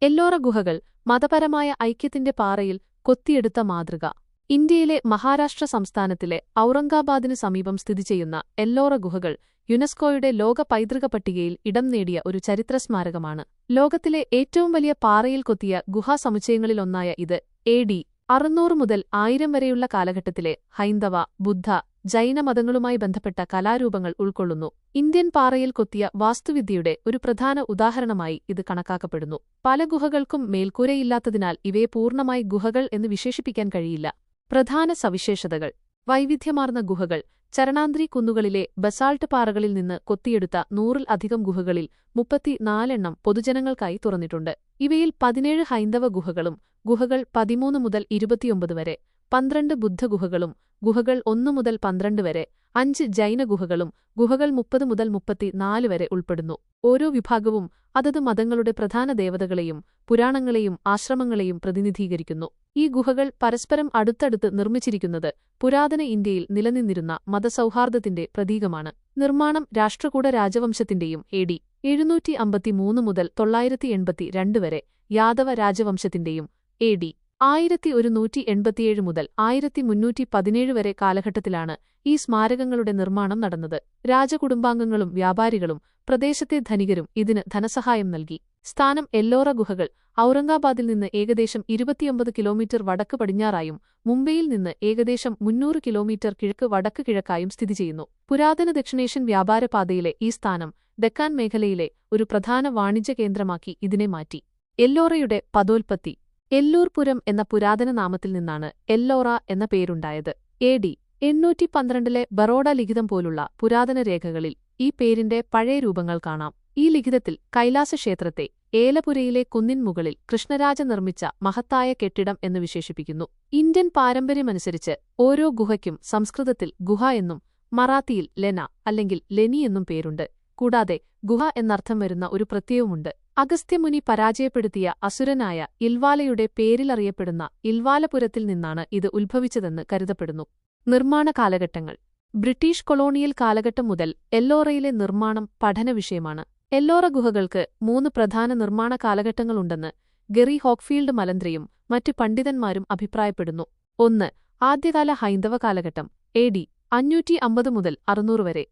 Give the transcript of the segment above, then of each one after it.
എല്ലോറ ഗുഹകൾ മതപരമായ ഐക്യത്തിന്റെ പാറയിൽ കൊത്തിയെടുത്ത മാതൃക. ഇന്ത്യയിലെ മഹാരാഷ്ട്ര സംസ്ഥാനത്തിലെ ഔറംഗാബാദിനു സമീപം സ്ഥിതിചെയ്യുന്ന എല്ലോറ ഗുഹകൾ യുനെസ്കോയുടെ ലോക പൈതൃക പട്ടികയിൽ ഇടം നേടിയ ഒരു ചരിത്രസ്മാരകമാണ്. ലോകത്തിലെ ഏറ്റവും വലിയ പാറയിൽ കൊത്തിയ ഗുഹാസമുച്ചയങ്ങളിലൊന്നായ ഇത് AD 600 മുതൽ 1000 വരെയുള്ള കാലഘട്ടത്തിലെ ഹൈന്ദവ, ബുദ്ധ, ജൈന മതങ്ങളുമായി ബന്ധപ്പെട്ട കലാരൂപങ്ങൾ ഉൾക്കൊള്ളുന്നു. ഇന്ത്യൻ പാറയിൽ കൊത്തിയ വാസ്തുവിദ്യയുടെ ഒരു പ്രധാന ഉദാഹരണമായി ഇത് കണക്കാക്കപ്പെടുന്നു. പല ഗുഹകൾക്കും മേൽക്കൂരയില്ലാത്തതിനാൽ ഇവയെ പൂർണ്ണമായി ഗുഹകൾ എന്ന് വിശേഷിപ്പിക്കാൻ കഴിയില്ല. പ്രധാന സവിശേഷതകൾ: വൈവിധ്യമാർന്ന ഗുഹകൾ. ചരണാദ്രി കുന്നുകളിലെ ബസാൾട്ട് പാറകളിൽ നിന്ന് കൊത്തിയെടുത്ത 100-ൽ അധികം ഗുഹകളിൽ 34 എണ്ണം പൊതുജനങ്ങൾക്കായി തുറന്നിട്ടുണ്ട്. ഇവയിൽ 17 ഹൈന്ദവ ഗുഹകളും ഗുഹകൾ 13 മുതൽ 29 വരെ, 12 ബുദ്ധഗുഹകളും ഗുഹകൾ 1 മുതൽ 12 വരെ, 5 ജൈന ഗുഹകളും ഗുഹകൾ 30 മുതൽ 34 വരെ ഉൾപ്പെടുന്നു. ഓരോ വിഭാഗവും അതത് മതങ്ങളുടെ പ്രധാന ദേവതകളെയും പുരാണങ്ങളെയും ആശ്രമങ്ങളെയും പ്രതിനിധീകരിക്കുന്നു. ഈ ഗുഹകൾ പരസ്പരം അടുത്തടുത്ത് നിർമ്മിച്ചിരിക്കുന്നത് പുരാതന ഇന്ത്യയിൽ നിലനിന്നിരുന്ന മതസൗഹാർദ്ദത്തിന്റെ പ്രതീകമാണ്. നിർമ്മാണം രാഷ്ട്രകൂട രാജവംശത്തിന്റെയും AD 753 മുതൽ 982 വരെ യാദവ രാജവംശത്തിന്റെയും AD 1187 മുതൽ 1317 വരെ കാലഘട്ടത്തിലാണ് ഈ സ്മാരകങ്ങളുടെ നിർമ്മാണം നടന്നത്. രാജകുടുംബാംഗങ്ങളും വ്യാപാരികളും പ്രദേശത്തെ ധനികരും ഇതിന് ധനസഹായം നൽകി. സ്ഥാനം: എല്ലോറ ഗുഹകൾ ഔറംഗാബാദിൽ നിന്ന് ഏകദേശം 29 കിലോമീറ്റർ വടക്ക് പടിഞ്ഞാറായും മുംബൈയിൽ നിന്ന് ഏകദേശം 300 കിലോമീറ്റർ കിഴക്ക് വടക്ക് കിഴക്കായും സ്ഥിതിചെയ്യുന്നു. പുരാതന ദക്ഷിണേഷ്യൻ വ്യാപാരപാതയിലെ ഈ സ്ഥാനം ഡെക്കാൻ മേഖലയിലെ ഒരു പ്രധാന വാണിജ്യ കേന്ദ്രമാക്കി ഇതിനെ മാറ്റി. എല്ലോറയുടെ പദോൽപ്പത്തി: എല്ലൂർപുരം എന്ന പുരാതന നാമത്തിൽ നിന്നാണ് എല്ലോറ എന്ന പേരുണ്ടായത്. AD 812-ലെ ബറോഡ ലിഖിതം പോലുള്ള പുരാതന രേഖകളിൽ ഈ പേരിന്റെ പഴയ രൂപങ്ങൾ കാണാം. ഈ ലിഖിതത്തിൽ കൈലാസക്ഷേത്രത്തെ ഏലപുരയിലെ കുന്നിൻ മുകളിൽ കൃഷ്ണരാജ നിർമ്മിച്ച മഹത്തായ കെട്ടിടം എന്ന് വിശേഷിപ്പിക്കുന്നു. ഇന്ത്യൻ പാരമ്പര്യമനുസരിച്ച് ഓരോ ഗുഹയ്ക്കും സംസ്കൃതത്തിൽ ഗുഹ എന്നും മറാത്തിയിൽ ലെന അല്ലെങ്കിൽ ലെനി എന്നും പേരുണ്ട്. കൂടാതെ ഗുഹ എന്നർത്ഥം വരുന്ന ഒരു പ്രത്യയവുമുണ്ട്. അഗസ്ത്യമുനി പരാജയപ്പെടുത്തിയ അസുരനായ ഇൽവാലയുടെ പേരിലറിയപ്പെടുന്ന ഇൽവാലപുരത്തിൽ നിന്നാണ് ഇത് ഉത്ഭവിച്ചതെന്ന് കരുതപ്പെടുന്നു. നിർമ്മാണ കാലഘട്ടങ്ങൾ: ബ്രിട്ടീഷ് കൊളോണിയൽ കാലഘട്ടം മുതൽ എല്ലോറയിലെ നിർമ്മാണം പഠനവിഷയമാണ്. എല്ലോറ ഗുഹകൾക്ക് 3 പ്രധാന നിർമ്മാണ കാലഘട്ടങ്ങളുണ്ടെന്ന് ഗെറി ഹോക്ക്ഫീൽഡ് മലന്ത്രിയും മറ്റ് പണ്ഡിതന്മാരും അഭിപ്രായപ്പെടുന്നു. 1. ആദ്യകാല ഹൈന്ദവ കാലഘട്ടം AD 550 മുതൽ 600 വരെ.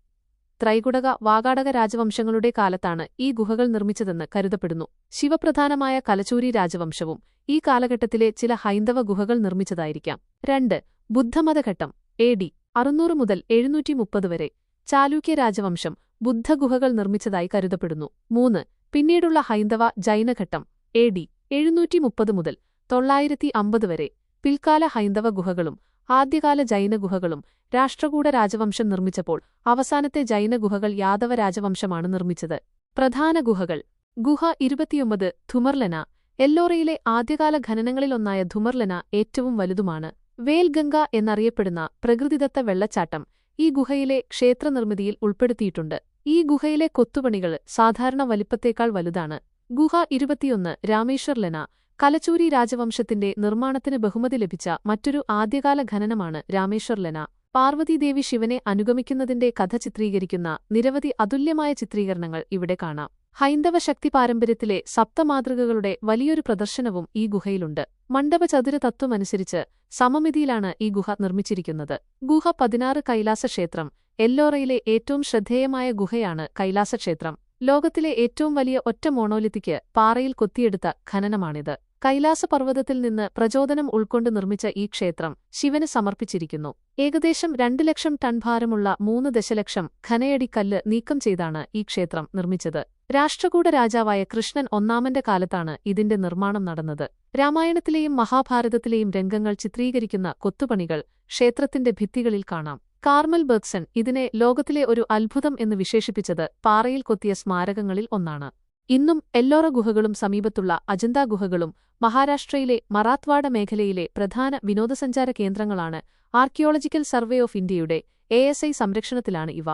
ത്രൈകുടക, വാകാടക രാജവംശങ്ങളുടെ കാലത്താണ് ഈ ഗുഹകൾ നിർമ്മിച്ചതെന്ന് കരുതപ്പെടുന്നു. ശിവപ്രധാനമായ കലചൂരി രാജവംശവും ഈ കാലഘട്ടത്തിലെ ചില ഹൈന്ദവ ഗുഹകൾ നിർമ്മിച്ചതായിരിക്കാം. 2. ബുദ്ധമതഘട്ടം AD 600 മുതൽ 730 വരെ. ചാലൂക്യ രാജവംശം ബുദ്ധഗുഹകൾ നിർമ്മിച്ചതായി കരുതപ്പെടുന്നു. 3. പിന്നീടുള്ള ഹൈന്ദവ ജൈനഘട്ടം AD 730 മുതൽ 950 വരെ. പിൽക്കാല ഹൈന്ദവ ഗുഹകളും ആദ്യകാല ജൈന ഗുഹകളും രാഷ്ട്രകൂട രാജവംശം നിർമ്മിച്ചപ്പോൾ അവസാനത്തെ ജൈന ഗുഹകൾ യാദവ രാജവംശമാണ് നിർമ്മിച്ചത്. പ്രധാന ഗുഹകൾ: ഗുഹ 29 ധുമർലന. എല്ലോറയിലെ ആദ്യകാല ഖനനങ്ങളിലൊന്നായ ധുമർലന ഏറ്റവും വലുതുമാണ്. വേൽഗംഗ എന്നറിയപ്പെടുന്ന പ്രകൃതിദത്ത വെള്ളച്ചാട്ടം ഈ ഗുഹയിലെ ക്ഷേത്രനിർമ്മിതിയിൽ ഉൾപ്പെടുത്തിയിട്ടുണ്ട്. ഈ ഗുഹയിലെ കൊത്തുപണികൾ സാധാരണ വലിപ്പത്തേക്കാൾ വലുതാണ്. ഗുഹ 21 രാമേശ്വർലന. കലചൂരി രാജവംശത്തിന്റെ നിർമ്മാണത്തിന് ബഹുമതി ലഭിച്ച മറ്റൊരു ആദ്യകാല ഖനനമാണ് രാമേശ്വർലന. പാർവതീദേവി ശിവനെ അനുഗമിക്കുന്നതിന്റെ കഥ ചിത്രീകരിക്കുന്ന നിരവധി അതുല്യമായ ചിത്രീകരണങ്ങൾ ഇവിടെ കാണാം. ഹൈന്ദവ ശക്തി പാരമ്പര്യത്തിലെ സപ്തമാതൃകകളുടെ വലിയൊരു പ്രദർശനവും ഈ ഗുഹയിലുണ്ട്. മണ്ഡപചതുര തത്വമനുസരിച്ച് സമമിതിയിലാണ് ഈ ഗുഹ നിർമ്മിച്ചിരിക്കുന്നത്. ഗുഹ 16 കൈലാസക്ഷേത്രം. എല്ലോറയിലെ ഏറ്റവും ശ്രദ്ധേയമായ ഗുഹയാണ് കൈലാസക്ഷേത്രം. ലോകത്തിലെ ഏറ്റവും വലിയ ഒറ്റ മോണോലിത്തിക്ക് പാറയിൽ കൊത്തിയെടുത്ത ഖനനമാണിത്. കൈലാസപർവ്വതത്തിൽ നിന്ന് പ്രചോദനം ഉൾക്കൊണ്ട് നിർമ്മിച്ച ഈ ക്ഷേത്രം ശിവന് സമർപ്പിച്ചിരിക്കുന്നു. ഏകദേശം 2 ലക്ഷം ടൺ ഭാരമുള്ള 3 ദശലക്ഷം ഖനയടി കല്ല് നീക്കം ചെയ്താണ് ഈ ക്ഷേത്രം നിർമ്മിച്ചത്. രാഷ്ട്രകൂട രാജാവായ കൃഷ്ണൻ ഒന്നാമന്റെ കാലത്താണ് ഇതിന്റെ നിർമ്മാണം നടന്നത്. രാമായണത്തിലെയും മഹാഭാരതത്തിലെയും രംഗങ്ങൾ ചിത്രീകരിക്കുന്ന കൊത്തുപണികൾ ക്ഷേത്രത്തിന്റെ ഭിത്തികളിൽ കാണാം. കാർമൽ ബെർഗ്സൺ ഇതിനെ ലോകത്തിലെ ഒരു അത്ഭുതം എന്ന് വിശേഷിപ്പിച്ചത് പാറയിൽ കൊത്തിയ സ്മാരകങ്ങളിൽ ഒന്നാണ്. ഇന്നും എല്ലോറ ഗുഹകളും സമീപത്തുള്ള അജന്ത ഗുഹകളും മഹാരാഷ്ട്രയിലെ മറാത്ത്വാഡ മേഖലയിലെ പ്രധാന വിനോദസഞ്ചാര കേന്ദ്രങ്ങളാണ്. ആർക്കിയോളജിക്കൽ സർവേ ഓഫ് ഇന്ത്യയുടെ ASI സംരക്ഷണത്തിലാണ് ഇവ.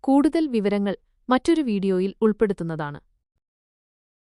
കൂടുതൽ വിവരങ്ങൾ മറ്റൊരു വീഡിയോയിൽ ഉൾപ്പെടുത്തുന്നതാണ്.